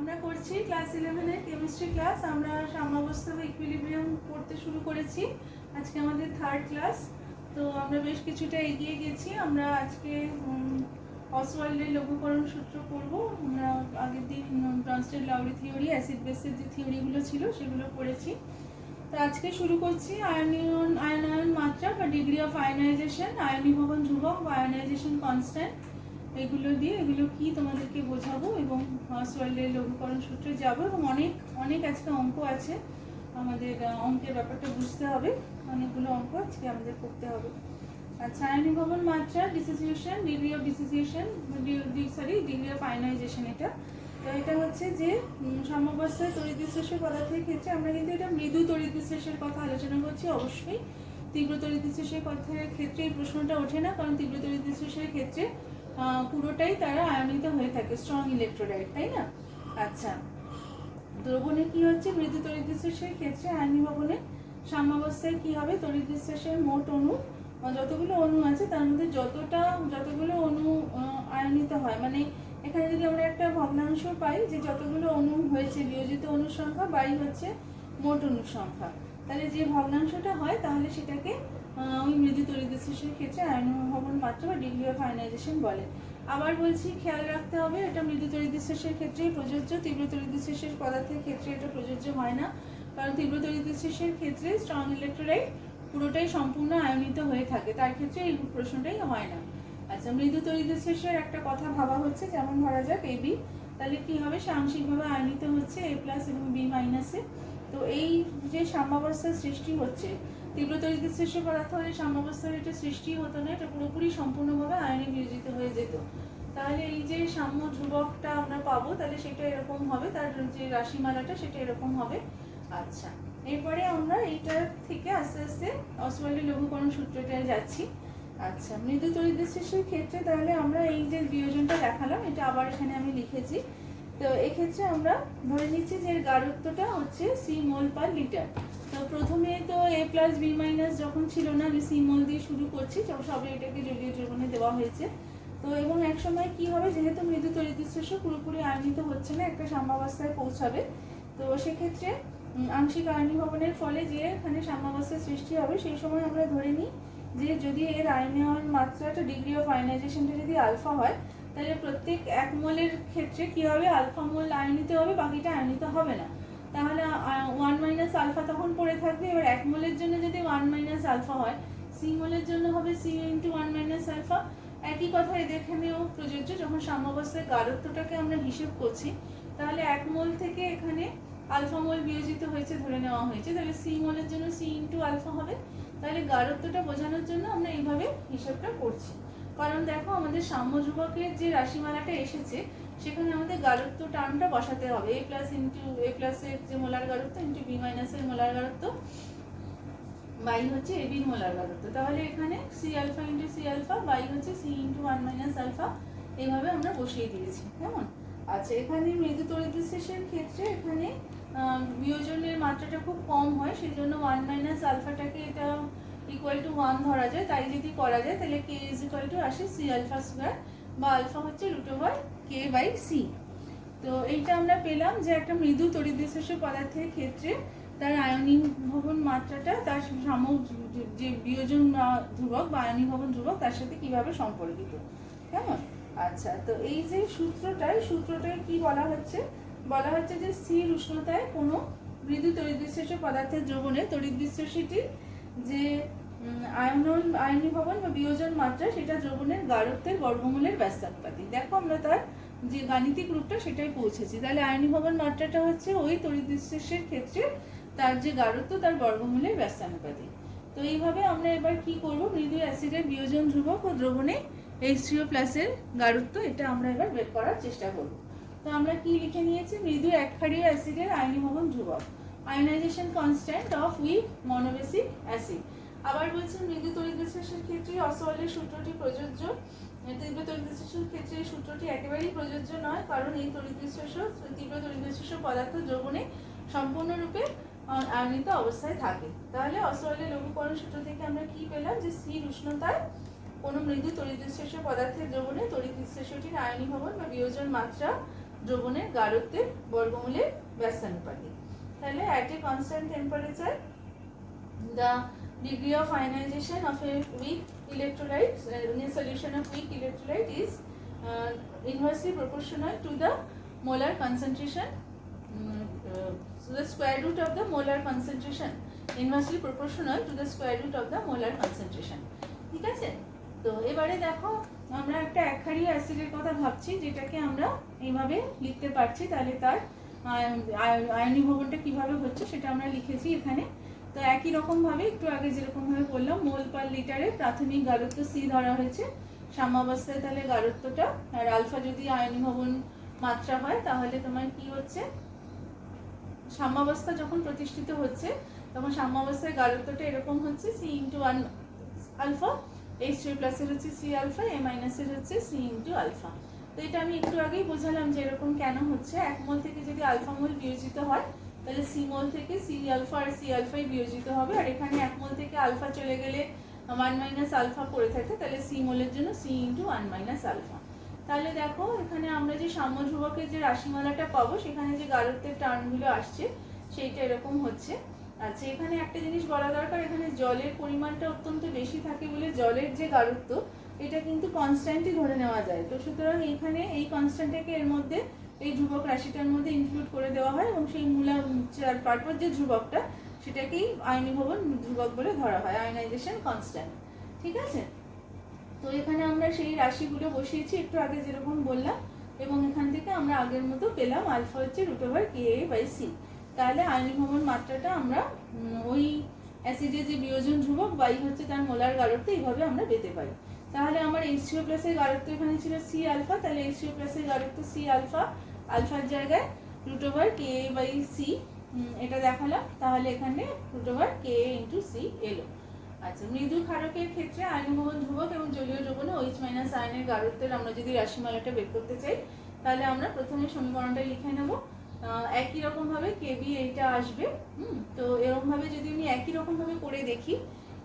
আমরা করছি ক্লাস 11 এর কেমিস্ট্রি ক্লাস। আমরা সাম্যাবস্থা বা ইকুইলিব্রিয়াম পড়তে শুরু করেছি। আজকে আমাদের থার্ড ক্লাস। তো আমরা বেশ কিছুটা এগিয়ে গেছি। আমরা আজকে অসওয়াল্ডের লঘুকরণ সূত্র পড়ব। আমরা আগের দিন ব্রনস্টেড লাউরি থিওরি, অ্যাসিড বেসের যে থিওরিগুলো ছিল সেগুলো পড়েছি। তো আজকে শুরু করছি আয়নায়ন মাত্রা বা ডিগ্রি অফ আয়নাইজেশন, আয়নীভবন ধ্রুবক বা আয়নাইজেশন কনস্ট্যান্ট, এগুলো দিয়ে এগুলো কি তোমাদেরকে বোঝাবো এবং অসওয়াল্ডের লঘুকরণ সূত্রে যাবো। এবং অনেক অনেক আজকে অঙ্ক আছে, আমাদের অঙ্কের ব্যাপারটা বুঝতে হবে। অনেকগুলো অঙ্ক আজকে আমাদের করতে হবে। আচ্ছা, আয়নীভবন মাত্রা, dissociation, degree of dissociation, degree of ionisation. তো এটা হচ্ছে যে সাম্যাবস্থায় তড়িৎবিশ্লেষের পদার্থের ক্ষেত্রে আমরা কিন্তু এটা মৃদু তড়িৎবিশ্লেষের কথা আলোচনা করছি। অবশ্যই তীব্র তড়িৎবিশ্লেষের কথার ক্ষেত্রে এই প্রশ্নটা ওঠে না, কারণ তীব্র তড়িৎবিশ্লেষের ক্ষেত্রে পুরোটাই তারা আয়নিত হয়ে থাকে, স্ট্রং ইলেকট্রোলাইট, তাই না? আচ্ছা, দ্রবণে কি হচ্ছে? মৃদু তড়িৎবিশ্লেষের ক্ষেত্রে আয়নীভবনে সাম্যাবস্থায় কি হবে? তড়িৎবিশ্লেষের মোট অণু, যতগুলো অণু আছে তার মধ্যে যতগুলো অণু আয়নিত হয়, মানে এখানে যদি আমরা একটা ভগ্নাংশ পাই যে যতগুলো অণু হয়েছে বিয়োজিত অণুর সংখ্যা বাই হচ্ছে মোট অণুর সংখ্যা, তাহলে যে ভগ্নাংশটা হয় তাহলে সেটাকে ওই মৃদু তড়িৎবিশ্লেষের ক্ষেত্রে আয়নীভবন মাত্রা বা ডিগ্রি অফ আয়নাইজেশন বলে। আবার বলছি, খেয়াল রাখতে হবে এটা মৃদু তড়িৎবিশ্লেষের ক্ষেত্রেই প্রযোজ্য, তীব্র তড়িৎবিশ্লেষের পদার্থের ক্ষেত্রে এটা প্রযোজ্য হয় না। কারণ তীব্র তড়িৎবিশ্লেষের ক্ষেত্রে স্ট্রং ইলেকট্রোলাইট পুরোটাই সম্পূর্ণ আয়নিত হয়ে থাকে, তার ক্ষেত্রে এই প্রশ্নটাই হয় না। আচ্ছা, মৃদু তড়িৎবিশ্লেষের একটা কথা ভাবা হচ্ছে, যেমন ধরা যাক এবি, তাহলে কি হবে? সে আংশিকভাবে আয়নিত হচ্ছে এ প্লাস এবং বি মাইনাসে। তো এই যে সাম্যাবস্থার সৃষ্টি হচ্ছে, তীব্র তড়িৎবিশ্লেষের পদার্থ হলে সাম্যাবস্থার এটা সৃষ্টি হতো না, এটা পুরোপুরি সম্পূর্ণভাবে আয়নে বিয়োজিত হয়ে যেত। তাহলে এই যে সাম্য ধ্রুবকটা আমরা পাবো, তাহলে সেটা এরকম হবে, তার যে রাশিমালাটা সেটা এরকম হবে। আচ্ছা, এরপরে আমরা এইটার থেকে আস্তে আস্তে অসওয়াল্ডের লঘুকরণ সূত্রটায় যাচ্ছি। আচ্ছা, মৃদু তড়িৎবিশ্লেষের ক্ষেত্রে তাহলে আমরা এই যে বিয়োজনটা দেখালাম এটা আবার এখানে আমি লিখেছি। তো এক্ষেত্রে আমরা ধরে নিচ্ছি যে এর গাঢ়ত্বটা হচ্ছে সি মোল পার লিটার। তো প্রথমে তো এ প্লাস বি মাইনাস যখন ছিল না, আমি সি মোল দিয়ে শুরু করছি, সবে এটাকে জলীয় দ্রবণে দেওয়া হয়েছে। তো এবং এক সময় কি হবে, যেহেতু মৃদু তড়িৎবিশ্লেষণ পুরোপুরি আয়নিত হচ্ছে না, একটা সাম্যাবস্থায় পৌঁছাবে। তো সেক্ষেত্রে আংশিক আয়নীভবনের ফলে যে এখানে সাম্যাবস্থার সৃষ্টি হবে, সেই সময় আমরা ধরে নিই যে যদি এর আয়নীয়ন মাত্রাটা, ডিগ্রি অফ আয়নাইজেশনটা যদি আলফা হয়, তাহলে প্রত্যেক এক মোলের ক্ষেত্রে কি হবে? আলফা মোল আয়নিত হবে, বাকিটা আয়নিত হবে না। তাহলে 1 মাইনাস আলফা তখন পড়ে থাকবে। এবার এক মোলের জন্য যদি 1 মাইনাস আলফা হয়, সি মোলের জন্য হবে সি ইন্টু 1 মাইনাস আলফা। একই কথা এদের এখানেও প্রযোজ্য। যখন সাম্যাবস্থায় গাঢ়ত্বটাকে আমরা হিসেব করছি, তাহলে এক মোল থেকে এখানে আলফা মোল বিয়োজিত হয়েছে ধরে নেওয়া হয়েছে, তাহলে সি মোলের জন্য সি ইন্টু আলফা হবে। তাহলে গাঢ়ত্বটা বোঝানোর জন্য আমরা এইভাবে হিসাবটা করছি। কারণ দেখো, আমাদের সাম্য ধ্রুবকের যে রাশিমালাটা এসেছে সেখানে আমাদের গাঢ়ত্ব টার্মটা বসাতে হবে, এ প্লাস ইন্টু এ প্লাসের যে মোলার গাঢ়ত্ব ইন্টু বি মাইনাসের মোলার গাঢ়ত্ব বাই হচ্ছে এ বির মোলার গাঢ়ত্ব। তাহলে এখানে C alpha into C alpha by হচ্ছে সি ইন্টু 1 মাইনাস আলফা, এইভাবে আমরা বসিয়ে দিয়েছি। কেমন? আচ্ছা, এখানে মৃদু তড়িৎবিশ্লেষের ক্ষেত্রে এখানে বিয়োজনের মাত্রাটা খুব কম হয়, সেই জন্য 1 মাইনাস আলফাটাকে এটা ইকুয়াল টু 1 ধরা যায়। তাই যদি করা যায় তাহলে কে ইজ ইকুয়াল টু আসে সি আলফা স্কোয়ার, বা আলফা হচ্ছে root over K by C. তো এইটা আমরা পেলাম যে একটা মৃদু তড়িৎবিশ্লেষী পদার্থের ক্ষেত্রে তার আয়নীভবন মাত্রাটা তার যে বিয়োজন ধ্রুবক বা আয়নীভবন ধ্রুবক তার সাথে কিভাবে সম্পর্কিত। কেমন? আচ্ছা, তো এই যে সূত্রটায় কি বলা হচ্ছে? বলা হচ্ছে যে স্থির উষ্ণতায় কোনো মৃদু তড়িৎবিশ্লেষী পদার্থের দ্রবণে তড়িৎবিশ্লেষীটির যে আয়নীভবন বা বিয়োজন মাত্রা, সেটা দ্রবণের গাঢ়ত্বের বর্গমূলের ব্যস্তানুপাতিক। দেখো, আমরা তার যে গাণিতিক রূপটা সেটাই পৌঁছেছি। তাহলে আয়নীভবন মাত্রাটা হচ্ছে ওই তড়িৎবিশ্লেষের ক্ষেত্রে তার যে গাঢ়ত্ব তার বর্গমূলের ব্যস্তানুপাতিক। তো এইভাবে আমরা এবার কি করব? মৃদু অ্যাসিডের বিয়োজন ধ্রুবক ও দ্রবণে H3O+ এর গাঢ়ত্ব, এটা আমরা এবার বের করার চেষ্টা করব। তো আমরা কি লিখে নিয়েছি? মৃদু একক্ষারীয় অ্যাসিডের আয়নীভবন ধ্রুবক, ionization constant of weak monobasic acid. আবার বলছেন মৃদু তড়িৎবিশ্লেষের ক্ষেত্রে অসওয়াল্ডের সূত্রটি প্রযোজ্য। তীব্র তড়িৎবিশ্লেষের ক্ষেত্রে এই সূত্রটি একেবারেই প্রযোজ্য নয়, কারণ এই তীব্র তড়িৎবিশ্লেষ পদার্থ দ্রবণে সম্পূর্ণরূপে আয়নিত অবস্থায় থাকে। তাহলে অসওয়াল্ডের লঘুকরণ সূত্র থেকে আমরা কি পেলাম? যে স্থির উষ্ণতায় কোনো মৃদু তড়িৎবিশ্লেষ পদার্থের দ্রবণে তড়িৎবিশ্লেষটির আয়নীভবন বা বিয়োজন মাত্রা দ্রবণের গাঢ়ত্বের বর্গমূলের ব্যস্তানুপাতিক। তাহলে at a constant temperature the degree of ionization of a weak electrolyte in a solution of weak electrolyte is inversely proportional to the molar concentration, so the square root of the molar concentration, inversely proportional to the square root of the molar concentration. ঠিক আছে? তো এবারে দেখো আমরা একটা একহারি অ্যাসিডের কথা ভাবছি, যেটাকে আমরা এইভাবে লিখতে পারছি। তাহলে তার আয়নীভবনটা কিভাবে হচ্ছে সেটা আমরা লিখেছি এখানে। তো একই রকমভাবে একটু আগে যেরকমভাবে বললাম, মোল পার লিটারে প্রাথমিক গাঢ়ত্ব সি ধরা হয়েছে সাম্যাবস্থায়, তাহলে গাঢ়ত্বটা, আর আলফা যদি আয়নীভবন মাত্রা হয় তাহলে তোমার কি হচ্ছে, সাম্যাবস্থা যখন প্রতিষ্ঠিত হচ্ছে তখন সাম্যাবস্থায় গাঢ়ত্বটা এরকম হচ্ছে C into one alpha, H3 প্লাসের হচ্ছে সি আলফা, এ মাইনাসের হচ্ছে সি ইন্টু আলফা। তো এটা আমি একটু আগেই বোঝালাম যে এরকম কেন হচ্ছে। এক মোল থেকে যদি আলফা মোল বিয়োজিত হয় তাহলে সি মোল থেকে সি আলফা আর সি আলফাই বিয়োজিত হবে, আর এখানে এক মোল থেকে আলফা চলে গেলে 1 মাইনাস আলফা পড়ে থাকে, তাহলে সি মোলের জন্য সি ইন্টু 1 মাইনাস আলফা। তাহলে দেখো এখানে আমরা যে সাম্য ধ্রুবকের যে রাশিমালাটা পাবো সেখানে যে গাঢ়ত্বের টার্মগুলো আসছে সেইটা এরকম হচ্ছে। আচ্ছা, এখানে একটা জিনিস বলা দরকার, এখানে জলের পরিমাণটা অত্যন্ত বেশি থাকে বলে জলের যে গাঢ়ত্ব এটা কিন্তু কনস্ট্যান্টই ধরে নেওয়া যায়। তো সুতরাং এখানে এই কনস্ট্যান্টটাকে এর মধ্যে এই ধ্রুবক রাশিটার মধ্যে ইনক্লুড করে দেওয়া হয় এবং সেই পার্পর যে ধ্রুবকটা সেটাকেই আয়নীভবন ধ্রুবক বলে ধরা হয়, আয়নাইজেশন কনস্ট্যান্ট। ঠিক আছে? তো এখানে আমরা সেই রাশিগুলো বসিয়েছি একটু আগে যেরকম বললাম, এবং এখান থেকে আমরা আগের মতো পেলাম আলফা হচ্ছে √KA/C। তাহলে আয়নীভবন মাত্রাটা আমরা ওই অ্যাসিডের যে বিয়োজন ধ্রুবক বাই হচ্ছে তার মোলার গাঢ়ত্ব এইভাবে আমরা পেতে পারি। তাহলে আমার H3O প্লাসের গাঢ়ত্ব এখানে ছিল সি আলফা, তাহলে H3O প্লাসের গাঢ়ত্ব সি আলফা, আলফার জায়গায় √KA/C এটা দেখালাম, তাহলে এখানে √KA/C এলো। আচ্ছা, মৃদু ক্ষারকের ক্ষেত্রে আয়নীভবন ধ্রুবক এবং জলীয় দ্রবণে OH- আয়নের গাঢ়ত্বের আমরা যদি রাশিমালাটা বের করতে চাই তাহলে আমরা প্রথমে সমীকরণটা লিখে নেব। একই রকম ভাবে কেবি এইটা আসবে। তো এরকম ভাবে যদি আমি একই রকম ভাবে করে দেখি,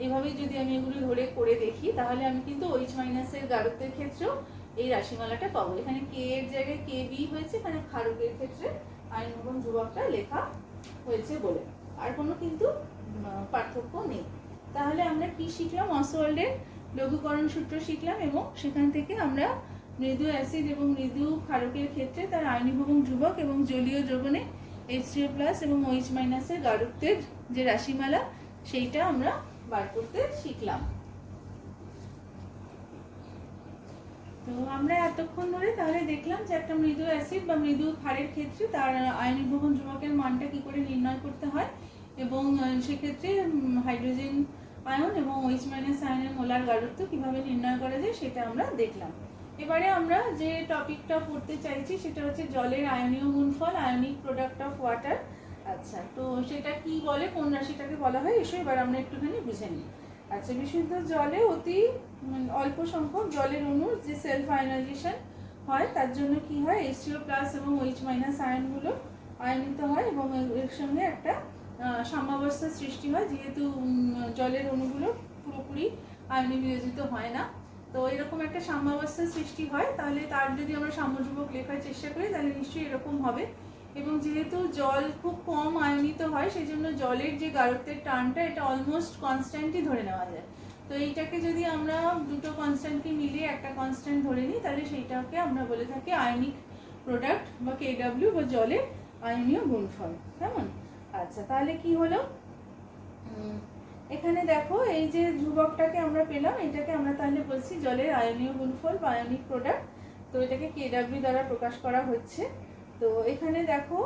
এভাবে যদি আমি এগুলো ধরে করে দেখি তাহলে আমি কিন্তু OH- এর গাঢ়ত্বের ক্ষেত্রেও এই রাশিমালাটা পাবো। এখানে কে এর জায়গায় কেবি হয়েছে, এখানে ক্ষারকের ক্ষেত্রে আয়নীভবন ধ্রুবকটা লেখা হয়েছে বলে, আর কোনো কিন্তু পার্থক্য নেই। তাহলে আমরা কি শিখলাম? অসওয়াল্ডের লঘুকরণ সূত্র শিখলাম, এবং সেখান থেকে আমরা মৃদু অ্যাসিড এবং মৃদু ক্ষারকের ক্ষেত্রে তার আয়নীভবন ধ্রুবক এবং জলীয় দ্রবণে H3O প্লাস এবং OH- এর গাঢ়ত্বের যে রাশিমালা সেইটা আমরা বার করতে শিখলাম। তো আমরা এতক্ষণ ধরে তাহলে দেখলাম যে একটা মৃদু অ্যাসিড বা মৃদু ক্ষারের ক্ষেত্রে তার আয়নীভবন ধ্রুবকের মানটা কি করে নির্ণয় করতে হয়, এবং সেক্ষেত্রে হাইড্রোজেন আয়ন এবং OH- আয়নের মোলার গাঢ়ত্ব কিভাবে নির্ণয় করা যায় সেটা আমরা দেখলাম। এবারে আমরা যে টপিকটা পড়তে চাইছি সেটা হচ্ছে জলের আয়নীয় গুণফল, আয়নিক প্রোডাক্ট অফ ওয়াটার। আচ্ছা, তো সেটা কি বলে, কোন রাশিটাকে বলা হয়, এসো এবার আমরা একটুখানি বুঝে নিই। আচ্ছা, বিশুদ্ধ জলে অতি অল্প সংখ্যক জলের অণুর যে সেলফ আয়নাইজেশন হয় তার জন্য কি হয়, H3O প্লাস এবং OH- আয়নগুলো আয়নিত হয় এবং এর সঙ্গে একটা সাম্যাবস্থার সৃষ্টি হয়, যেহেতু জলের অণুগুলো পুরোপুরি আয়নে বিয়োজিত হয় না। তো এরকম একটা সাম্যাবস্থার সৃষ্টি হয়, তাহলে তার যদি আমরা সাম্যধ্রুবক লেখার চেষ্টা করি তাহলে নিশ্চয়ই এরকম হবে। এবং যেহেতু জল খুব কম আয়নিত হয় সেই জন্য জলের যে গাঢ়ত্বের টানটা এটা অলমোস্ট কনস্ট্যান্টই ধরে নেওয়া যায়। তো এইটাকে যদি আমরা দুটো কনস্ট্যান্টকে মিলিয়ে একটা কনস্ট্যান্ট ধরে নিই তাহলে সেইটাকে আমরা বলে থাকি আয়নিক প্রোডাক্ট বা KW বা জলের আয়নীয় গুণফল। কেমন? আচ্ছা, তাহলে কি হলো, এখানে দেখো এই যে ধ্রুবকটাকে আমরা পেলাম, এটাকে আমরা তাহলে বলছি জলের আয়নীয় গুণফল বা আয়নিক প্রোডাক্ট। তো এটাকে KW দ্বারা প্রকাশ করা হচ্ছে। তো এখানে দেখো,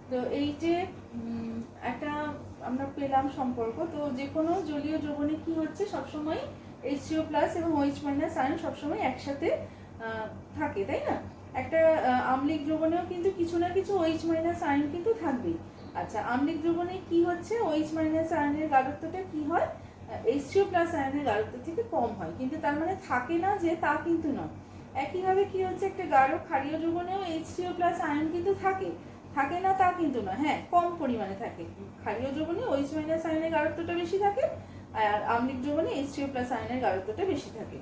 তো এই যে একটা আমরা পেলাম সম্পর্ক, তো যে কোনো জলীয় দ্রবণে কি হচ্ছে সবসময় H3O প্লাস এবং OH- আয়ন সবসময় একসাথে থাকে, তাই না? একটা আম্লিক দ্রবণেও কিন্তু কিছু না কিছু OH- আয়ন কিন্তু থাকবেই। আচ্ছা, আম্লিক দ্রবণে কি হচ্ছে, OH- আয়নের গাঢ়ত্বটা কি হয়, H3O প্লাস আয়নের গাঢ়ত্ব থেকে কম হয়, কিন্তু তার মানে থাকে না যে তা কিন্তু নয়। একইভাবে কি হচ্ছে, একটা গাঢ় ক্ষারীয় দ্রবণেও H3O প্লাস আয়ন কিন্তু থাকে, থাকে না তা কিন্তু নয়, হ্যাঁ কম পরিমাণে থাকে। ক্ষারীয় দ্রবণে OH- আয়নের গাঢ়ত্বটা বেশি থাকে, আর আম্লিক দ্রবণে H3O প্লাস আয়নের গাঢ়ত্বটা বেশি থাকে।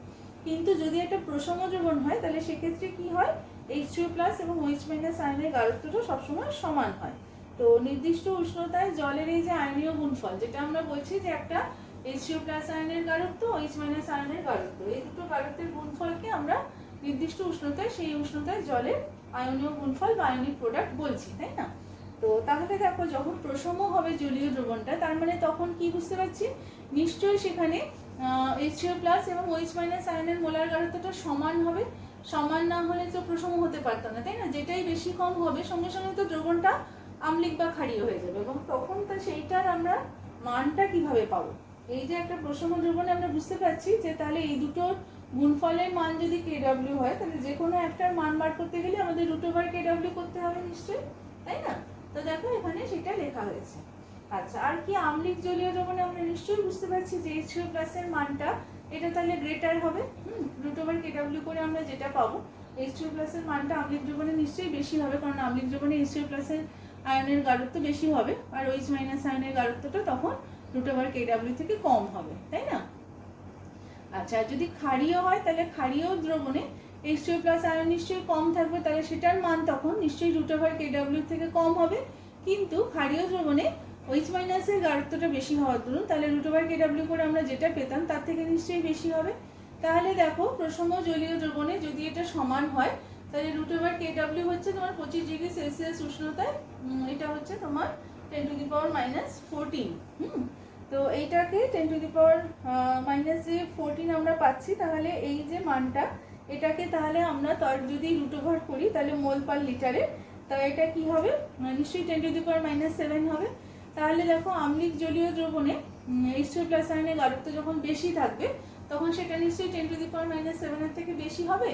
কিন্তু যদি একটা প্রসম দ্রবণ হয় তাহলে সেক্ষেত্রে কি হয়, H2+ এবং OH- আয়নের গাঢ়ত্বটা সবসময় সমান হয়। তো নির্দিষ্ট উষ্ণতায় জলের এই যে আয়নীয় গুণফল, যেটা আমরা বলছি যে একটা H2+ আয়নের গাঢ়ত্ব, OH- আয়নের গাঢ়ত্ব, এই দুটো গাঢ়ত্বের গুণফলকে আমরা নির্দিষ্ট উষ্ণতায়, সেই উষ্ণতায় জলের আয়নীয় গুণফল বা আয়নিক প্রোডাক্ট বলছি, তাই না? তো তাহলে দেখো, যখন প্রসম হবে জলীয় দ্রবণটা, তার মানে তখন কি বুঝতে পারছি, নিশ্চয়ই সেখানে H2+ এবং OH- আয়নের মোলার গাঢ়ত্বটা সমান হবে। সমান না হলে তো প্রসম হতে পারতো না, তাই না? যেটাই বেশি কম হবে সঙ্গে সঙ্গে তো দ্রবণটা আম্লিক বা ক্ষারীয় হয়ে যাবে, এবং তখন তো সেইটার আমরা মানটা কিভাবে পাবো? এই যে একটা প্রসম দ্রবণে আমরা বুঝতে পারছি যে তাহলে এই দুটোর গুণফলের মান যদি KW হয়, তাহলে যে কোনো একটার মান বার করতে গেলে আমাদের √KW করতে হবে নিশ্চয়ই, তাই না? তো দেখো এখানে সেটা লেখা হয়েছে। আচ্ছা, আর কি আম্লিক জলীয় দ্রবণে আমরা নিশ্চয়ই বুঝতে পারছি যে H2+ এর মানটা এটা তাহলে গ্রেটার হবে। √KW করে আমরা যেটা পাবো, H2+ এর মানটা আম্লিক দ্রবণে নিশ্চয়ই বেশি হবে, কারণ আম্লিক দ্রবণে H2+ এর আয়নের গাঢ়ত্ব বেশি হবে, আর OH- আয়নের গাঢ়ত্বটা তখন √KW থেকে কম হবে, তাই না? আচ্ছা, যদি ক্ষারীয় হয় তাহলে ক্ষারীয় দ্রবণে H2+ আয়ন নিশ্চয়ই কম থাকবে, তাহলে সেটার মান তখন নিশ্চয়ই √KW থেকে কম হবে। কিন্তু ক্ষারীয় দ্রবণে OH- এর গাঢ়ত্বটা বেশি হওয়ার দরুন তাহলে √KW করে আমরা যেটা পেতাম তার থেকে নিশ্চয়ই বেশি হবে। তাহলে দেখো, প্রসম জলীয় দ্রবণে যদি এটা সমান হয়, তাহলে √KW হচ্ছে তোমার 25°C উষ্ণতায়, এটা হচ্ছে তোমার 10⁻⁻14। তো এইটাকে 10⁻⁻14 আমরা পাচ্ছি। তাহলে এই যে মানটা, এটাকে তাহলে আমরা যদি √ওভার করি তাহলে মোল পার লিটারে, তাহলে এটা কি হবে, নিশ্চয়ই 10⁻⁷ হবে। তাহলে দেখো, আম্লিক জলীয় দ্রবণে H2+ আয়নের গাঢ়ত্ব যখন বেশি থাকবে তখন সেটা নিশ্চয়ই 10⁻⁷ এর থেকে বেশি হবে,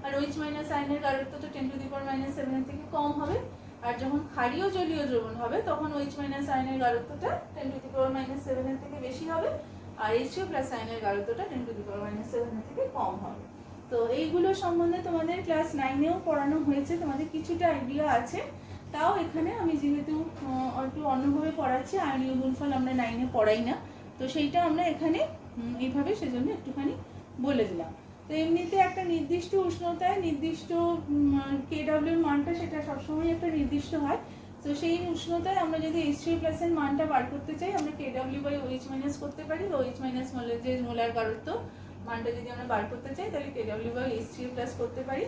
আর OH- আয়নের গাঢ়ত্বটা 10⁻⁷ এর থেকে কম হবে। আর যখন ক্ষারীয় জলীয় দ্রবণ হবে তখন OH- আয়নের গাঢ়ত্বটা 10⁻⁷ এর থেকে বেশি হবে, আর H2+ আয়নের গাঢ়ত্বটা 10⁻⁷ এর থেকে কম হবে। তো এইগুলো সম্বন্ধে তোমাদের ক্লাস 9-এও পড়ানো হয়েছে, তোমাদের কিছুটা আইডিয়া আছে। তাও এখানে আমি যেহেতু একটু অন্যভাবে পড়াচ্ছি, আয়নীয় গুণফল আমরা 9-এ পড়াই না, তো সেইটা আমরা এখানে এইভাবে সেজন্য একটুখানি বলে দিলাম। তো এমনিতে একটা নির্দিষ্ট উষ্ণতায় নির্দিষ্ট KW এর মানটা সেটা সবসময় একটা নির্দিষ্ট হয়। তো সেই উষ্ণতায় আমরা যদি H2+ এর মানটা বার করতে চাই, আমরা KW/OH- করতে পারি, বা OH- মোলের যে মোলার গাঢ়ত্ব মানটা যদি আমরা বার করতে চাই তাহলে KW/H3+ করতে পারি।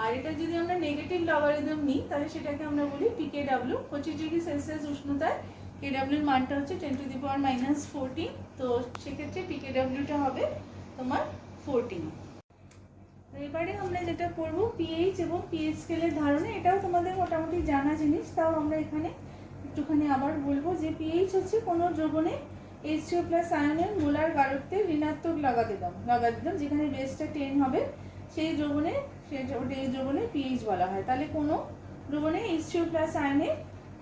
আর এটা যদি আমরা নেগেটিভ লগারিদম নিই তাহলে সেটাকে আমরা বলি PKW। 25°C উষ্ণতায় KW এর মানটা হচ্ছে 10⁻⁻14। তো সেক্ষেত্রে PKW-টা হবে তোমার 14। এবারে আমরা যেটা করব, পিএইচ এবং পিএইচ স্কেলের ধারণা, এটাও তোমাদের মোটামুটি জানা জিনিস, তাও আমরা এখানে একটুখানি আবার বলবো যে পিএইচ হচ্ছে কোনো দ্রবণে H2+ আয়নের মোলার গাঢ়ত্বের ঋণাত্মক লগারিদম, যেখানে বেসটা 10 হবে সেই দ্রবণে, এই দ্রবণে পিএইচ বলা হয়। তাহলে কোনো দ্রবণে H2+ আয়নের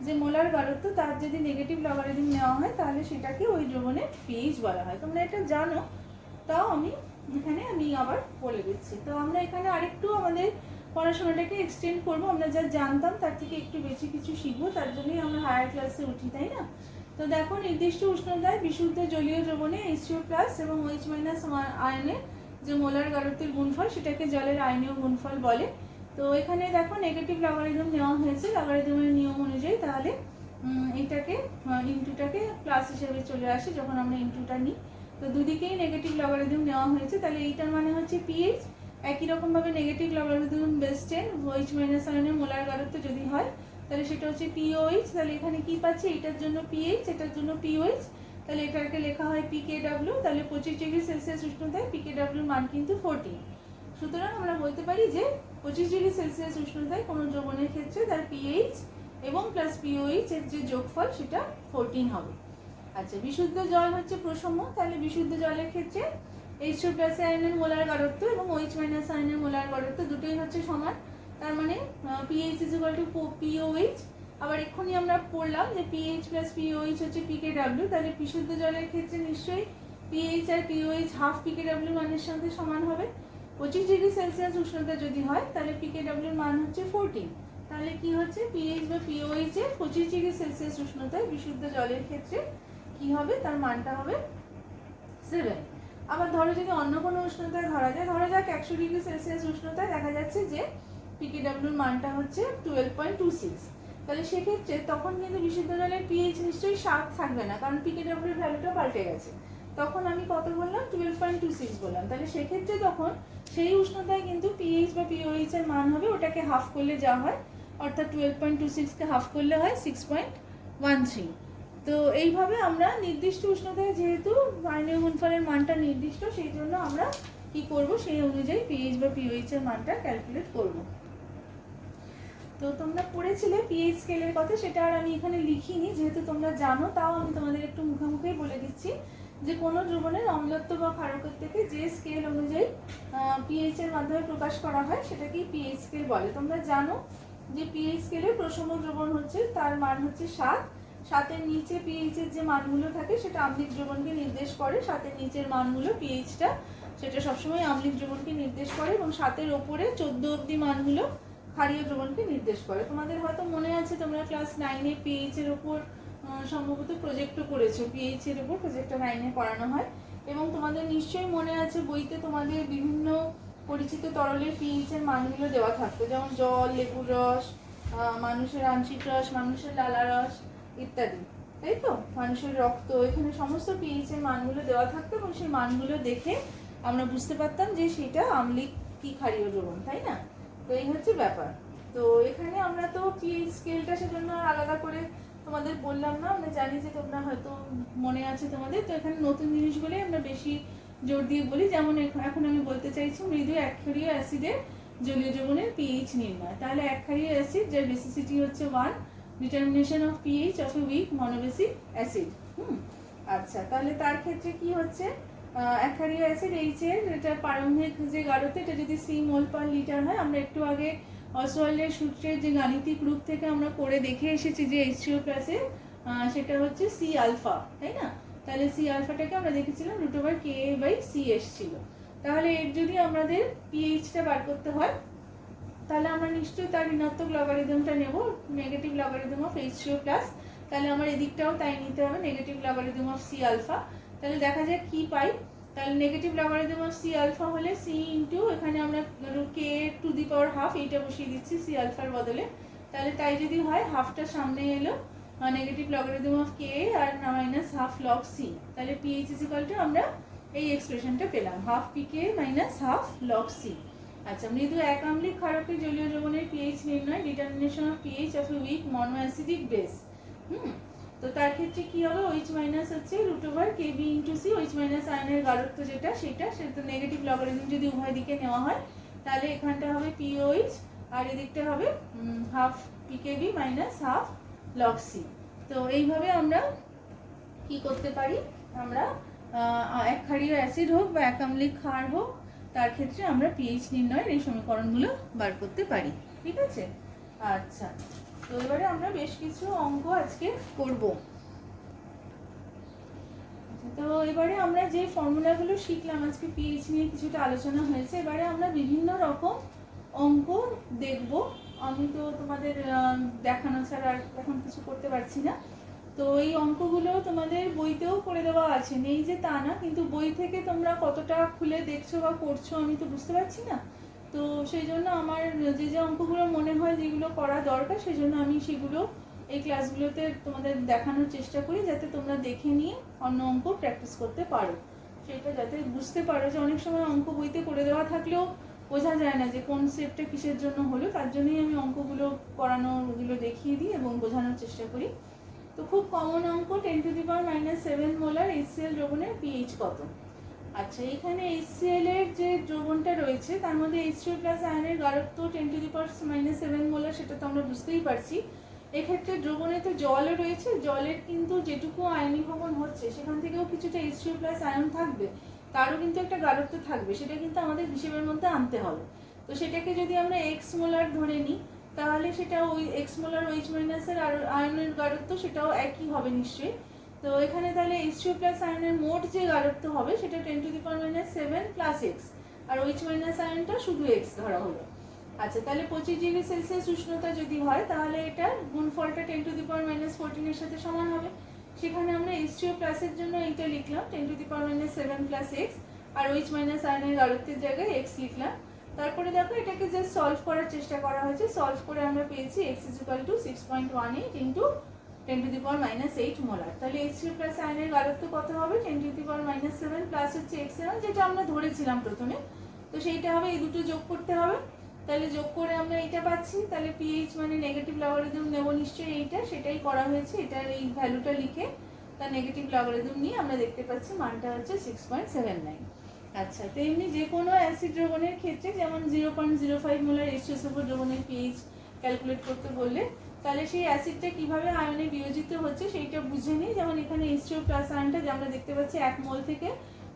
যে মোলার গাঢ়ত্ব তার যদি নেগেটিভ লগারিদম নেওয়া হয় তাহলে সেটাকে ওই দ্রবণের পিএইচ বলা হয়। তোমরা এটা জানো, তাও এখানে আমি আবার বলে দিচ্ছি। তো আমরা এখানে আরেকটু আমাদের পড়াশোনাটাকে এক্সটেন্ড করবো, আমরা যা জানতাম তার থেকে একটু বেশি কিছু শিখবো, তার জন্যই আমরা হায়ার ক্লাসে উঠি, তাই না? তো দেখো, নির্দিষ্ট উষ্ণতায় বিশুদ্ধ জলীয় দ্রবণে H2+ এবং OH- আয়নের যে মোলার গাঢ়ত্বের গুণফল সেটাকে জলের আয়নীয় গুণফল বলে। তো এখানে দেখো, নেগেটিভ লগারিদম নেওয়া হয়েছে লগারিদমের নিয়ম অনুযায়ী, তাহলে এটাকে ইনটুটাকে প্লাস হিসেবে চলে আসে যখন আমরা ইনটুটা নিই। তো দুদিকেই নেগেটিভ লগারিদম নেওয়া হয়েছে, তাহলে এইটার মানে হচ্ছে পিএইচ। একই রকমভাবে নেগেটিভ লগারিদম বেস 10 OH- আয়নের মোলার গাঢ়ত্ব যদি হয় তাহলে সেটা হচ্ছে POH। তাহলে এখানে কি পাচ্ছি, এটার জন্য পিএইচ, এটার জন্য POH, তাহলে এটাকে লেখা হয় PKW। তাহলে 25°C উষ্ণতায় PKW মান কিন্তু 14। সুতরাং আমরা বলতে পারি যে 25°C উষ্ণতায় কোনো দ্রবণের ক্ষেত্রে তার পিএইচ এবং প্লাস POH এর যে যোগফল সেটা 14 হবে। আচ্ছা, বিশুদ্ধ জল হচ্ছে প্রসম, তাহলে বিশুদ্ধ জলের ক্ষেত্রে H2+ আয়নের মোলার গাঢ়ত্ব এবং OH- আয়নের মোলার গাঢ়ত্ব দুটোই হচ্ছে সমান, তার মানে pH = POH। আবার এক্ষুনি আমরা পড়লাম যে pH + POH হচ্ছে PKW, তাহলে বিশুদ্ধ জলের ক্ষেত্রে নিশ্চয়ই pH আর POH হাফ PKW মানের সাথে সমান হবে। 25°C উষ্ণতা যদি হয় তাহলে PKW এর মান হচ্ছে 14। তাহলে কি হচ্ছে, pH বা POH এর 25°C উষ্ণতায় বিশুদ্ধ জলের ক্ষেত্রে কি হবে, তার মানটা হবে 7। আবার ধরো যদি অন্য কোনো উষ্ণতায় ধরা যায়, ধরা যাক 100°C উষ্ণতায় দেখা যাচ্ছে যে পিকেডাব্লিউর মানটা হচ্ছে 12.26। তাহলে সেক্ষেত্রে তখন কিন্তু বিশুদ্ধ জলের পিএইচ নিশ্চয়ই 7 থাকবে না, কারণ পিকেডাব্লিউর ভ্যালুটা পাল্টে গেছে। তখন আমি কত বললাম? 12.26 বললাম। তাহলে সেক্ষেত্রে তখন সেই উষ্ণতায় কিন্তু পিএইচ বা পিওএইচ এর মান হবে, ওটাকে হাফ করলে যা হয়, অর্থাৎ 12.26কে হাফ করলে হয় 6.13। তো এইভাবে আমরা নির্দিষ্ট উষ্ণতায়, যেহেতু আয়নীয় গুণফলের মানটা নির্দিষ্ট, সেই জন্য আমরা কি করব, সেই অনুযায়ী পিএইচ বা পিওএইচ এর মানটা ক্যালকুলেট করব। তো তোমরা পড়েছিলে পিএইচ স্কেলের কথা, সেটা আর আমি এখানে লিখিনি, যেহেতু তোমরা জানো, তাও আমি তোমাদের একটু মুখোমুখি বলে দিচ্ছি যে কোনো দ্রবণের অম্লত্ব বা ক্ষারকত্ব থেকে যে স্কেল অনুযায়ী পিএইচ এর মাধ্যমে প্রকাশ করা হয় সেটাকেই পিএইচ স্কেল বলে। তোমরা জানো যে পিএইচ স্কেলে প্রশম দ্রবণ হচ্ছে, তার মান হচ্ছে 7। 7-এর নিচে পিএইচ এর যে মানগুলো থাকে সেটা আম্লিক দ্রবণকে নির্দেশ করে। 7-এর নিচের মানগুলো পিএইচটা সেটা সবসময় আম্লিক দ্রবণকে নির্দেশ করে, এবং 7-এর ওপরে 14 অবধি মানগুলো ক্ষারীয় দ্রবণকে নির্দেশ করে। তোমাদের হয়তো মনে আছে তোমরা ক্লাস 9-এ পিএইচ এর উপর সম্ভবত প্রজেক্টও করেছো, পিএইচ এর উপর প্রজেক্টটা 9-এ পড়ানো হয়। এবং তোমাদের নিশ্চয়ই মনে আছে বইতে তোমাদের বিভিন্ন পরিচিত তরলের পিএইচ এর মানগুলো দেওয়া থাকতো, যেমন জল, লেবুর রস, মানুষের আংশিক রস, মানুষের লালা রস ইত্যাদি, তাই তো? মানুষের রক্ত, এখানে সমস্ত পিএইচ এর মানগুলো দেওয়া থাকতো, এবং সেই মানগুলো দেখে আমরা বুঝতে পারতাম যে সেটা আম্লিক কি ক্ষারীয় দ্রবণ, তাই না? তো এই হচ্ছে ব্যাপার। তো এখানে আমরা তো পিএইচ স্কেলটা সেজন্য আলাদা করে তোমাদের বললাম না, আমরা জানি যে তোমরা হয়তো মনে আছে তোমাদের। তো এখানে নতুন জিনিসগুলোই আমরা বেশি জোর দিয়ে বলি, যেমন এখন আমি বলতে চাইছি মৃদু একক্ষারীয় অ্যাসিডের জলীয় দ্রবণের পিএইচ নির্ণয়। তাহলে একক্ষারীয় অ্যাসিড যার বেসিসিটি হচ্ছে 1, determination of pH of a weak monobasic acid. আচ্ছা, তাহলে তার ক্ষেত্রে কি হচ্ছে, একক্ষারীয় অ্যাসিড এইচ এর এটা প্রারম্ভিক যে গাঢ়তা, এটা যদি সি মোল পার লিটার হয়, আমরা একটু আগে অসওয়াল্ডের সূত্রের যে গাণিতিক রূপ থেকে আমরা করে দেখে এসেছি যে H2O প্লাসের সেটা হচ্ছে সি আলফা, তাই না? তাহলে সি আলফাটাকে আমরা দেখেছিলাম √Ka/C এসেছিল। তাহলে এর যদি আমাদের পিএইচটা বার করতে হয়, তাহলে আমরা নিশ্চয়ই তার ঋণাত্মক লগারিদমটা নেব, negative logarithm of H2O plus. তাহলে আমার এদিকটাও তাই নিতে হবে, negative logarithm of C alpha. তাহলে দেখা যাক কি পাই। তাহলে negative logarithm of C alpha হলে সি ইন্টু, এখানে আমরা K⁻½ এইটা বসিয়ে দিচ্ছি সি আলফার বদলে। তাহলে তাই যদি হয়, হাফটা সামনে এলো, নেগেটিভ লগারিদম অফ K আর -½ log C। তাহলে পিএইচ ইজ ইকুয়াল টু আমরা এই এক্সপ্রেশনটা পেলাম, ½ pK -½ log C। আচ্ছা, মৃদু এক আম্লিক ক্ষারকে জলীয় দ্রবণের পিএইচ নির্ণয়, determination of pH of a weak mono acidic base. তো তার ক্ষেত্রে কি হবে, OH মাইনাস হচ্ছে √Kb/C, OH মাইনাস আয়নের গাঢ়ত্ব যেটা সেটা নেগেটিভ লগারিদম যদি উভয় দিকে নেওয়া হয়, তাহলে এখানটা হবে POH আর এদিকটা হবে ½ pKb -½ log C। তো এইভাবে আমরা কি করতে পারি, আমরা একক্ষারীয় অ্যাসিড হোক বা এক আম্লিক ক্ষার হোক, তার ক্ষেত্রে আমরা পিএইচ নির্ণয়ের এই সমীকরণগুলো বার করতে পারি। ঠিক আছে? আচ্ছা, তো এবারে আমরা বেশ কিছু অঙ্ক আজকে করব। তো এবারে আমরা যে ফর্মুলাগুলো শিখলাম, আজকে পিএইচ নিয়ে কিছুটা আলোচনা হয়েছে, এবারে আমরা বিভিন্ন রকম অঙ্ক দেখব। আমি তো তোমাদের দেখানো ছাড়া আর এখন কিছু করতে পারছি না। তো এই অঙ্কগুলো তোমাদের বইতেও করে দেওয়া আছে, নেই যে তা না, কিন্তু বই থেকে তোমরা কতটা খুলে দেখছো বা করছো আমি তো বুঝতে পারছি না। তো সেই জন্য আমার যে যে অঙ্কগুলো মনে হয় যেগুলো করা দরকার, সেই জন্য আমি সেগুলো এই ক্লাসগুলোতে তোমাদের দেখানোর চেষ্টা করি, যাতে তোমরা দেখে নিয়ে অন্য অঙ্ক প্র্যাকটিস করতে পারো। সেটা যাতে বুঝতে পারো যে অনেক সময় অঙ্ক বইতে করে দেওয়া থাকলেও বোঝা যায় না যে কোন স্টেপটা কিসের জন্য হলো, তার জন্যই আমি অঙ্কগুলো করানোগুলো দেখিয়ে দিই এবং বোঝানোর চেষ্টা করি। তো খুব কমন অঙ্ক, 10⁻⁷ মোলার HCl দ্রবণের পিএইচ কত? আচ্ছা, এখানে HCl এর যে দ্রবণটা রয়েছে তার মধ্যে H2O প্লাস আয়নের গাঢ়ত্ব 10⁻⁷ মোলার, সেটা তো আমরা বুঝতেই পারছি। এক্ষেত্রে দ্রবণে তো জলও রয়েছে, জলের কিন্তু যেটুকু আয়নীভবন হচ্ছে সেখান থেকেও কিছুটা H2O প্লাস আয়ন থাকবে, তারও কিন্তু একটা গাঢ়ত্ব থাকবে, সেটা কিন্তু আমাদের হিসেবের মধ্যে আনতে হবে। তো সেটাকে যদি আমরা x মোলার ধরে নিই, তাহলে সেটা ওই x মোলার OH মাইনাসের আয়নের গাঢ়ত্ব সেটাও একই হবে নিশ্চয়ই। তো এখানে তাহলে H2O প্লাস আয়নের মোট যে গাঢ়ত্ব হবে সেটা 10⁻⁷ প্লাস x, আর OH মাইনাস আয়নটা শুধু x ধরা হলো। আচ্ছা, তাহলে 25°C উষ্ণতা যদি হয়, তাহলে এটা গুণফলটা 10⁻⁻14 এর সাথে সমান হবে। সেখানে আমরা H2O প্লাসের জন্য এইটা লিখলাম 10⁻⁷ প্লাস x, আর OH মাইনাস আয়নের গাঢ়ত্বের জায়গায় x লিখলাম। তারপরে দেখো এটাকে জাস্ট সলভ করার চেষ্টা করা হয়েছে, সলভ করে আমরা পেয়েছি x = 6.18 ইন্টু 10⁻⁸ মোলার। তাহলে H3+ আয়নের গাঢ়ত্ব কত হবে? 10⁻⁷ প্লাস হচ্ছে x7 যেটা আমরা ধরেছিলাম প্রথমে, তো সেইটা হবে, এই দুটো যোগ করতে হবে। তাহলে যোগ করে আমরা এটা পাচ্ছি, তাহলে পিএইচ মানে নেগেটিভ লগারিদম নেব নিশ্চয়ই, এইটা সেটাই করা হয়েছে, এটার এই ভ্যালুটা লিখে তার নেগেটিভ লগারিদম নিয়ে আমরা দেখতে পাচ্ছি মানটা হচ্ছে 6.79। আচ্ছা, তো এমনি যে কোনো অ্যাসিড দ্রবণের ক্ষেত্রে যেমন 0.05 মোলার H2SO4 দ্রবণের পিএইচ ক্যালকুলেট করতে বললে, তাহলে সেই অ্যাসিডটা কিভাবে আয়নে বিয়োজিত হচ্ছে সেইটা বুঝে নিই। যেমন এখানে H2+ আয়নটা যে আমরা দেখতে পাচ্ছি 1 মোল থেকে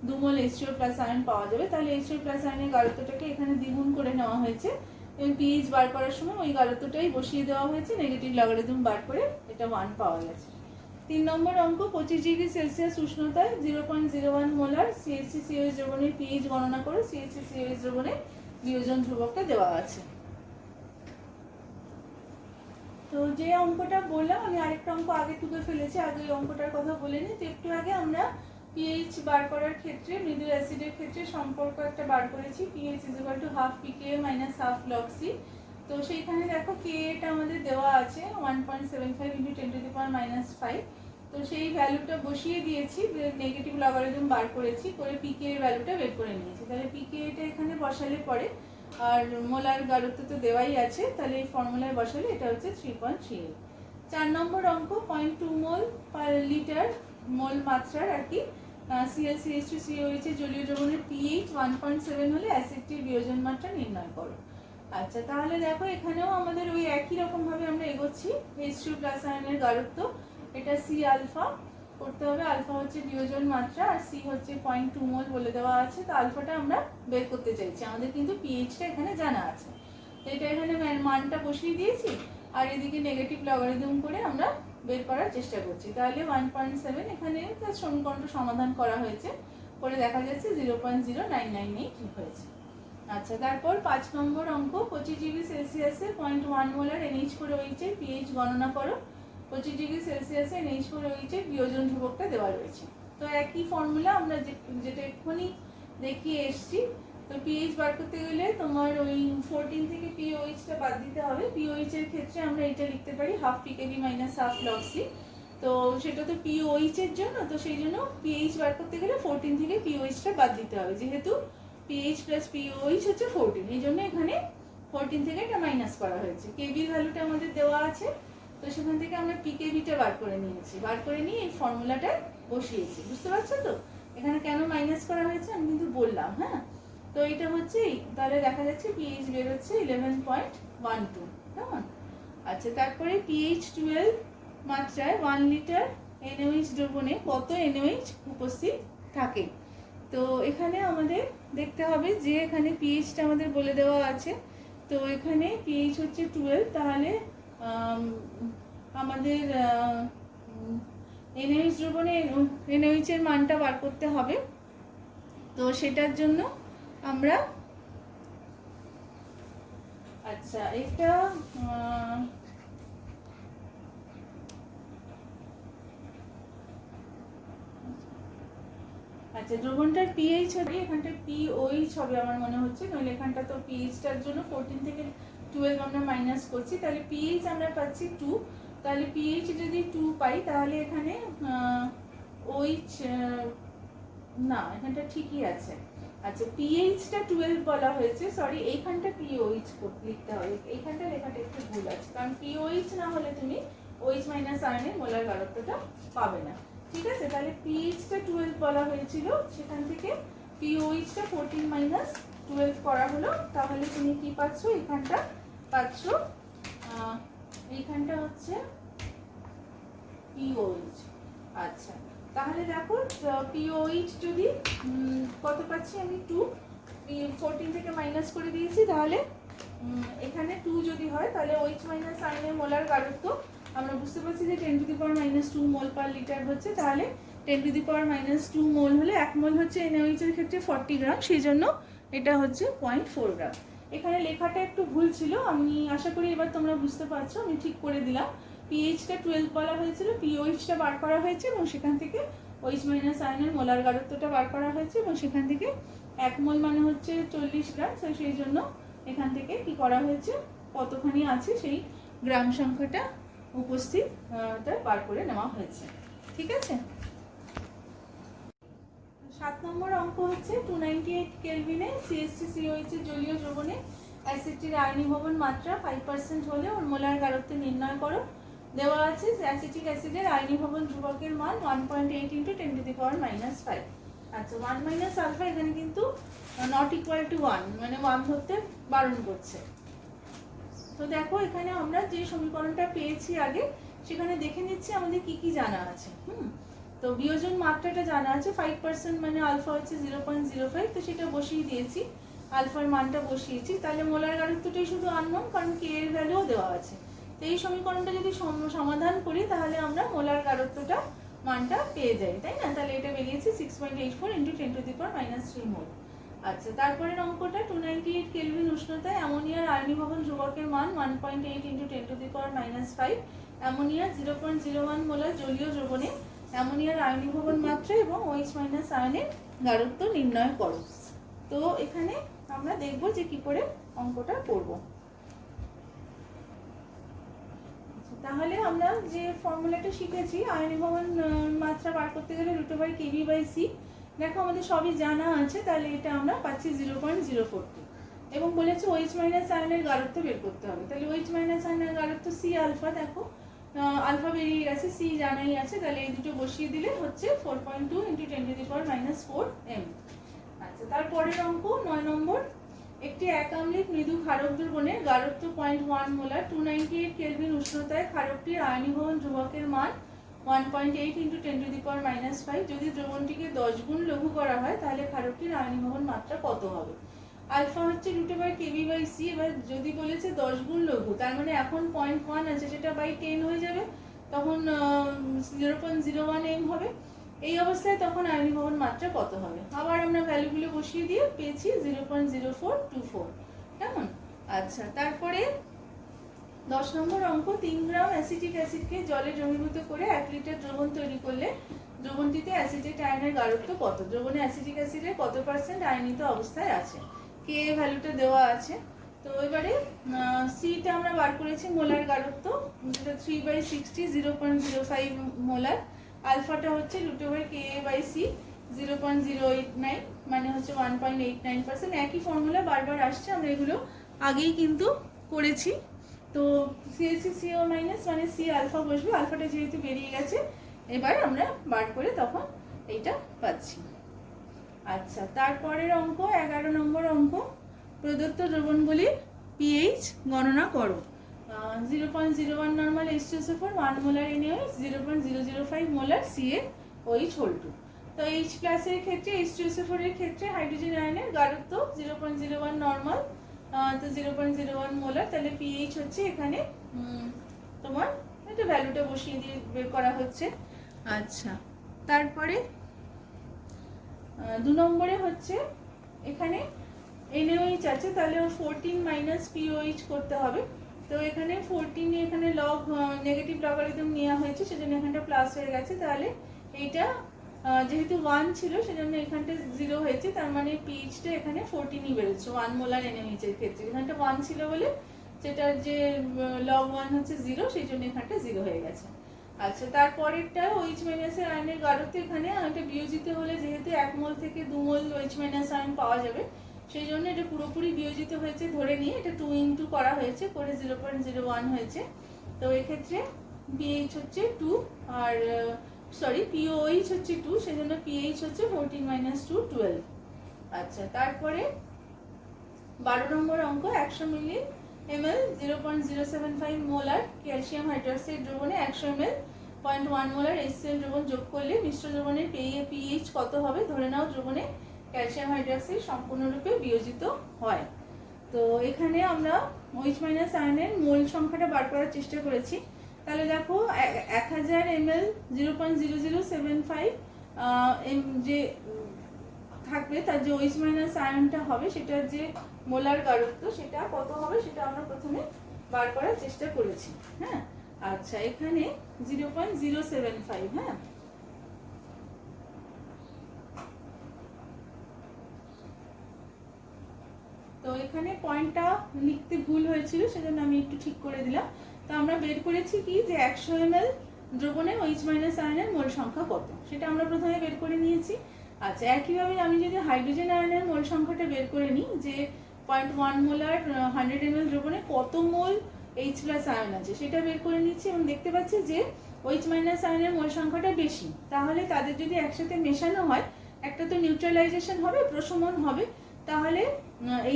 2 মোল H2+ আয়ন পাওয়া যাবে, তাহলে H2+ আয়নের গাঢ়ত্বটাকে এখানে দ্বিগুণ করে নেওয়া হয়েছে এবং পিএইচ বার করার সময় ওই গাঢ়ত্বটাই বসিয়ে দেওয়া হয়েছে, নেগেটিভ লগারিদম বার করে এটা 1 পাওয়া গেছে। 3 নম্বর অঙ্ক, 25°C উষ্ণতায় 0.01 মোলার CH3COH দ্রবণের পিএইচ গণনা করে CH3COH দ্রবণের বিয়োজন ধ্রুবকটা দেওয়া আছে। তো যে অঙ্কটা বললাম, আমি আরেকটা অঙ্ক আগে তুলে ফেলেছি, আগে ওই অঙ্কটার কথা বলে নিই। তো একটু আগে আমরা পিএইচ বার করার ক্ষেত্রে মৃদু অ্যাসিডের ক্ষেত্রে সম্পর্ক একটা বার করেছি, পিএইচ = 1/2 pKa - 1/2 log C। তো সেইখানে দেখো কে এটা আমাদের দেওয়া আছে 1.75 × 10⁻⁵। তো সেই ভ্যালুটা বসিয়ে দিয়েছি, নেগেটিভ লগারিদম বার করেছি, করে পিকে এর ভ্যালুটা বের করে নিয়েছি। তাহলে পিকে এটা এখানে বসালে পরে, আর মোলার গাঢ়ত্ব তো দেওয়াই আছে, তাহলে এই ফর্মুলায় বসালে এটা হচ্ছে 3.38। 4 নম্বর অঙ্ক, 0.2 মোল পার লিটার মোল মাত্রার আর কি ClCH3COH এর জলীয় দ্রবণের পিএইচ 1.7 হলে অ্যাসিডটির বিয়োজন মাত্রা নির্ণয় করো। আচ্ছা, তাহলে দেখো এখানেও আমাদের ওই একই রকম ভাবে আমরা এগোচ্ছি। H2+ আয়নের গাঢ়ত্ব, এটা C আলফা করতে হবে, আলফা হচ্ছে বিয়োজন মাত্রা আর C হচ্ছে 0.2 মোল বলে দেওয়া আছে। তো আলফাটা আমরা বের করতে চাইছি, আমাদের কিন্তু পিএইচটা এখানে জানা আছে, তো এটা এখানে মানটা বসিয়ে দিয়েছি আর এদিকে নেগেটিভ লগারিদম করে আমরা বের করার চেষ্টা করছি। তাহলে 1.7 এখানে সমীকরণটা সমাধান করা হয়েছে, করে দেখা যাচ্ছে 0.0998 হয়েছে। আচ্ছা, তারপর 5 নম্বর অঙ্ক, 25°C 0.1 মোলার NH4OH এর পিএইচ গণনা করো। 25°C NH4OH এর বিয়োজন ধ্রুবকটা দেওয়া রয়েছে। তো একই ফর্মুলা আমরা যেটা এক্ষুনি দেখিয়ে এসেছি। তো পিএইচ বার করতে গেলে তোমার ওই 14 থেকে পিওএইচটা বাদ দিতে হবে। পিওএইচ এর ক্ষেত্রে আমরা এটা লিখতে পারি 1/2 pKb - 1/2 log C। তো সেটা তো পিওএইচ এর জন্য, তো সেই জন্য পিএইচ বার করতে গেলে 14 থেকে পিওএইচটা বাদ দিতে হবে, যেহেতু পিএইচ প্লাস পিওএইচ হচ্ছে 14, এই জন্য এখানে 14 থেকে এটা মাইনাস করা হয়েছে। কেবির ভ্যালুটা আমাদের দেওয়া আছে, তো সেখান থেকে আমরা পিকেবিটা বার করে নিয়েছি, বার করে নিয়ে এই ফর্মুলাটা বসিয়েছি। বুঝতে পারছো তো এখানে কেন মাইনাস করা হয়েছে আমি কিন্তু বললাম। হ্যাঁ, তো এটা হচ্ছে, তাহলে দেখা যাচ্ছে পিএইচ বের হচ্ছে 11.12। কেমন? আচ্ছা, তারপরে পিএইচ 12 মাত্রায় 1 লিটার NaOH দ্রবণে কত NaOH উপস্থিত থাকে। তো এখানে আমাদের দেখতে হবে যে এখানে পিএইচটা আমাদের বলে দেওয়া আছে, তো এখানে পিএইচ হচ্ছে 12, তাহলে আমাদের NaOH দ্রবণে NaOH এর মানটা বার করতে হবে। তো সেটার জন্য আমরা আচ্ছা এটা আচ্ছা, দ্রবণটার পিএইচ হবে, এখানটা পিওএইচ হবে আমার মনে হচ্ছে, নইলে এখানটা তো পিএইচটার জন্য 14 থেকে 12 আমরা মাইনাস করছি, তাহলে পিএইচ আমরা পাচ্ছি 2। তাহলে পিএইচ যদি 2 পাই তাহলে এখানে ওইচ না, এখানটা ঠিকই আছে। আচ্ছা, পিএইচটা 12 বলা হয়েছে, সরি এইখানটা পিওএইচ লিখতে হবে, এইখানটা লেখাটা একটু ভুল আছে, কারণ পিওএইচ না হলে তুমি OH মাইনাস আয়নের মোলার গাঢ়ত্বটা পাবে না। ঠিক আছে, তাহলে পিএইচটা 12 বলা হয়েছিল, সেখান থেকে পিওএইচটা 14 মাইনাস 12 করা হলো, তাহলে তুমি কি পাচ্ছ, এখানটা পাচ্ছ, এইখানটা হচ্ছে পিওএইচ। আচ্ছা, তাহলে দেখো পিওএইচ যদি কত পাচ্ছি আমি 2, 14 থেকে মাইনাস করে দিয়েছি, তাহলে এখানে 2 যদি হয় তাহলে OH মাইনাস আয়নের মোলার গাঢ়ত্ব আমরা বুঝতে পারছি যে 10⁻⁻2 মোল পার লিটার হচ্ছে, তাহলে 10⁻⁻2 মোল হলে 1 মোল হচ্ছে NaOH এর ক্ষেত্রে 40 গ্রাম, সেই জন্য এটা হচ্ছে 0.4 গ্রাম। এখানে লেখাটা একটু ভুল ছিল, আমি আশা করি এবার তোমরা বুঝতে পারছো, আমি ঠিক করে দিলাম। পিএইচটা 12 বলা হয়েছিল, পিওএইচটা বার করা হয়েছে এবং সেখান থেকে OH মাইনাস আয়নের মোলার গাঢ়ত্বটা বার করা হয়েছে এবং সেখান থেকে 1 মোল মানে হচ্ছে 40 গ্রাম, তো সেই জন্য এখান থেকে কি করা হয়েছে, কতখানি আছে সেই গ্রাম সংখ্যাটা উপস্থিত বার করে নেওয়া হয়েছে। ঠিক আছে। 7 নম্বর অঙ্ক হচ্ছে 298 কেলভিনে CH3COH এর জলীয় দ্রবণে অ্যাসিডটির আয়নীভবন মাত্রা 5% হলে ওর মোলার গারত্ব নির্ণয় করো। দেওয়া আছে অ্যাসিটিক অ্যাসিডের আয়নীভবন ধ্রুবকের মান 1.8 × 10⁻⁵। আচ্ছা, 1 মাইনাস আলফা এখানে কিন্তু নট ইকুয়াল টু 1, মানে 1 ধরতে বারণ করছে। তো দেখো এখানে আমরা যে সমীকরণটা পেয়েছি আগে, সেখানে দেখে নিচ্ছি আমাদের কি কি জানা আছে। তো বিয়োজন মাত্রাটা জানা আছে 5%, মানে আলফা হচ্ছে 0.05, তো সেটা বসিয়ে দিয়েছি, আলফার মানটা বসিয়েছি। তাহলে মোলার গারত্বটাই শুধু আননোন, কারণ কে এর ভ্যালুও দেওয়া আছে। তো এই সমীকরণটা যদি সমাধান করি তাহলে আমরা মোলার গারত্বটা মানটা পেয়ে যাই, তাই না? তাহলে এটা বেরিয়েছে 6.84 × 10⁻³ মোল। আচ্ছা, তারপরের অঙ্কটা 298 কেলভিন উষ্ণতায় অ্যামোনিয়ার আয়নীভবন ধ্রুবকের মান 1.8 × 10⁻⁵। অ্যামোনিয়া 0.01 মোলার জলীয় দ্রবণে অ্যামোনিয়ার আয়নীভবন মাত্রা এবং OH- আয়নের গারত্ব নির্ণয় করো। তো এখানে আমরা দেখব যে কি করে অঙ্কটা করব। তাহলে আমরা যে ফর্মুলাটা শিখেছি আয়নীভবন মাত্রা বার করতে গেলে √kV/c, দেখো আমাদের সবই জানা আছে, তাহলে এটা আমরা পাচ্ছি 0.042 এবং বলেছে OH- আয়নের গারত্ব বের করতে হবে। তাহলে OH- আয়নের গারত্ব C আলফা, দেখো আলফা বেরিয়ে গেছে, C জানাই আছে, তাহলে এই দুটো বসিয়ে দিলে হচ্ছে 4.2 × 10⁻⁴ m। আচ্ছা, তারপরের অঙ্ক 9 নম্বর, একটি এক আম্লিক মৃদু ক্ষারক দ্রবণের গারত্ব 0.1 মোলার 298 কেলভিন উষ্ণতায় ক্ষারকটির আয়নীভবন ধ্রুবকের মান 1.8 × 10⁻⁵। যদি দ্রবণটিকে 10 গুণ লঘু করা হয় তাহলে ক্ষারকটির আয়নীভবন মাত্রা কত হবে? আলফা হচ্ছে √kV/c, এবার যদি বলেছে 10 গুণ লঘু, তার মানে এখন 0.1 আছে, সেটা বাই 10 হয়ে যাবে, তখন 0.01 m হবে। এই অবস্থায় তখন আয়নীভবন মাত্রা কত হবে? আবার আমরা ভ্যালুগুলো বসিয়ে দিয়ে পেয়েছি 0.0424। কেমন? আচ্ছা, তারপরে 10 নম্বর অঙ্ক, 3 গ্রাম অ্যাসিটিক অ্যাসিডকে জলে দ্রবীভূত করে 1 লিটার দ্রবণ তৈরি করলে দ্রবণটিতে অ্যাসিটেট আয়নের গারত্ব কত? দ্রবণে অ্যাসিটিক অ্যাসিডের কত % আয়নিত অবস্থায় আছে? কে ভ্যালুটা দেওয়া আছে। তো এবারে সিটা আমরা বার করেছি মোলার গারত্ব, যেটা 3/60 0.05 মোলার। আলফাটা হচ্ছে √kA/c 0.089, মানে হচ্ছে 1.89%। একই ফর্মুলা বারবার আসছে, আমরা এগুলো আগেই কিন্তু করেছি। তো CH3CO- মানে C আলফা বসবে, আলফাটা যেহেতু বেরিয়ে গেছে, এবার আমরা বার করে তখন এইটা পাচ্ছি। আচ্ছা, তারপরের অঙ্ক 11 নম্বর অঙ্ক, প্রদত্ত দ্রবণগুলির pH গণনা করো। 0.01 normal H2SO4, 1 molar NaOH, 0.005 molar CaOH2। তো H+ এর ক্ষেত্রে, H2SO4 এর ক্ষেত্রে হাইড্রোজেন আয়নের গারত্ব 0.01 নর্মাল, তো 0.01 মোলার, তাহলে pH হচ্ছে এখানে তোমার এটা ভ্যালুটা বসিয়ে দিয়ে বের করা হচ্ছে। আচ্ছা, তারপরে 2 নম্বরে হচ্ছে এখানে NaOH আছে, তাহলে 14 - POH করতে হবে। তো এখানে 14 এখানে লগ নেগেটিভ লগারিদম নেওয়া হয়েছে, সেজন্য এখানটা প্লাস হয়ে গেছে। তাহলে এইটা যেহেতু 1 ছিল সেজন্য এখানটা 0 হয়েছে, তার মানে pHটা এখানে 14ই বেরোচ্ছে 1 মোলার NaOH এর ক্ষেত্রে। এখানটা 1 ছিল বলে যেটার যে লগ 1 হচ্ছে 0, সেই জন্য এখানটা 0 হয়ে গেছে। আচ্ছা, তারপরেরটা OH- আয়নের গারত্ব এখানে এটা বিয়োজিত হলে যেহেতু 1 মোল থেকে 2 মোল OH- আয়ন পাওয়া যাবে, সেই জন্য এটা পুরোপুরি বিয়োজিত হয়েছে ধরে নিয়ে এটা 2 × করা হয়েছে, করে 0.01 হয়েছে। তো এক্ষেত্রে pH হচ্ছে 2, আর POH হচ্ছে 2, সেজন্য pH হচ্ছে 14 - 2 12। আচ্ছা, তারপরে 12 নম্বর অঙ্ক, 100 ml 0.075 মোলার ক্যালসিয়াম হাইড্রক্সাইড দ্রবণে 100 ml 0.1 মোলার HCl দ্রবণ যোগ করলে মিশ্র দ্রবণের pH কত হবে? ধরে নাও দ্রবণে ক্যালসিয়াম হাইড্রক্সাইড সম্পূর্ণরূপে বিয়োজিত হয়। তো এখানে আমরা OH- আয়নের মোল সংখ্যাটা বার করার চেষ্টা করেছি। তাহলে দেখো 1000 ml 0.0075 যে থাকবে, তার যে OH- আয়নটা হবে সেটার যে মোলার গারত্ব সেটা কত হবে সেটা আমরা প্রথমে বার করার চেষ্টা করেছি। হ্যাঁ, আচ্ছা, এখানে 0.075, হ্যাঁ, পয়েন্টটা লিখতে ভুল হয়েছিল, সেজন্য আমি একটু ঠিক করে দিলাম। তো আমরা বের করেছি কি যে 100 ml দ্রবণে OH মাইনাস আয়নের মোল সংখ্যা কত, সেটা আমরা প্রথমে বের করে নিয়েছি। আচ্ছা, একইভাবে আমি যদি হাইড্রোজেন আয়নের মোল সংখ্যাটা বের করে নিই যে 0.1 মোলার 100 ml দ্রবণে কত মোল H প্লাস আয়ন আছে, সেটা বের করে নিচ্ছি এবং দেখতে পাচ্ছি যে OH মাইনাস আয়নের মোল সংখ্যাটা বেশি। তাহলে তাদের যদি একসাথে মেশানো হয়, একটা তো নিউট্রালাইজেশন হবে, প্রশমন হবে, তাহলে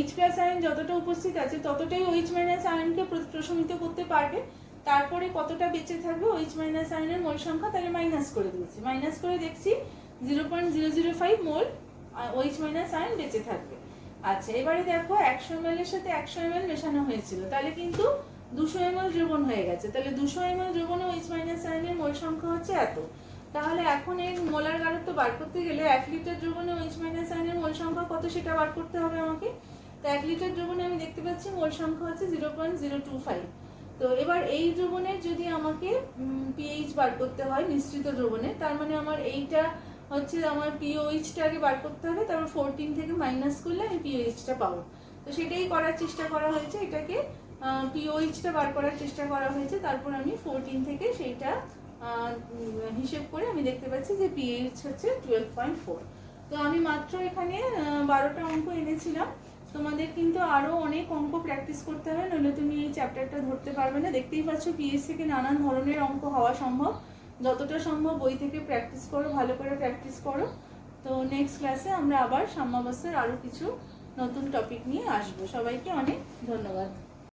H প্লাস আয়ন যতটা উপস্থিত আছে ততটাই OH মাইনাস আয়নকে প্রশমিত করতে পারবে। তারপরে কতটা বেঁচে থাকবে OH মাইনাস আয়নের মোল সংখ্যা, তাহলে মাইনাস করে দিয়েছি। মাইনাস করে দেখছি 0.005 মোল OH মাইনাস আয়ন বেঁচে থাকবে। আচ্ছা, এবারে দেখো 100 ml এর সাথে 100 ml মেশানো হয়েছিল, তাহলে কিন্তু 200 ml দ্রবণ হয়ে গেছে। তাহলে 200 ml দ্রবণে OH মাইনাস আয়নের মোল সংখ্যা হচ্ছে এত। তাহলে এখন এর মোলার গাঢ়ত্ব বার করতে গেলে 1 লিটার দ্রবণে OH মাইনাস আয়নের মোল সংখ্যা কত সেটা বার করতে হবে আমাকে। তো 1 লিটার দ্রবণে আমি দেখতে পাচ্ছি মোল সংখ্যা হচ্ছে 0.025। তো এবার এই দ্রবণের যদি আমাকে পিএইচ বার করতে হয় মিশ্রিত দ্রবণে, তার মানে আমার এইটা হচ্ছে আমার পিওএইচটা আগে বার করতে হবে, তারপর 14 থেকে মাইনাস করলে আমি পিওএইচটা পাবো। তো সেটাই করার চেষ্টা করা হয়েছে, এটাকে পিওএইচটা বার করার চেষ্টা করা হয়েছে। তারপর আমি 14 থেকে সেইটা হিসেব করে আমি দেখতে পাচ্ছি যে পিএইচ হচ্ছে 12.4। তো আমি মাত্র এখানে 12টা অঙ্ক এনেছিলাম। তোমাদের কিন্তু আরও অনেক অঙ্ক প্র্যাকটিস করতে হবে, নইলে তুমি এই চ্যাপ্টারটা ধরতে পারবে না। দেখতেই পাচ্ছ পিএইচ থেকে নানান ধরনের অঙ্ক হওয়া সম্ভব। যতটা সম্ভব বই থেকে প্র্যাকটিস করো, ভালো করে প্র্যাকটিস করো। তো নেক্সট ক্লাসে আমরা আবার সাম্যাবস্থার আরও কিছু নতুন টপিক নিয়ে আসবো। সবাইকে অনেক ধন্যবাদ।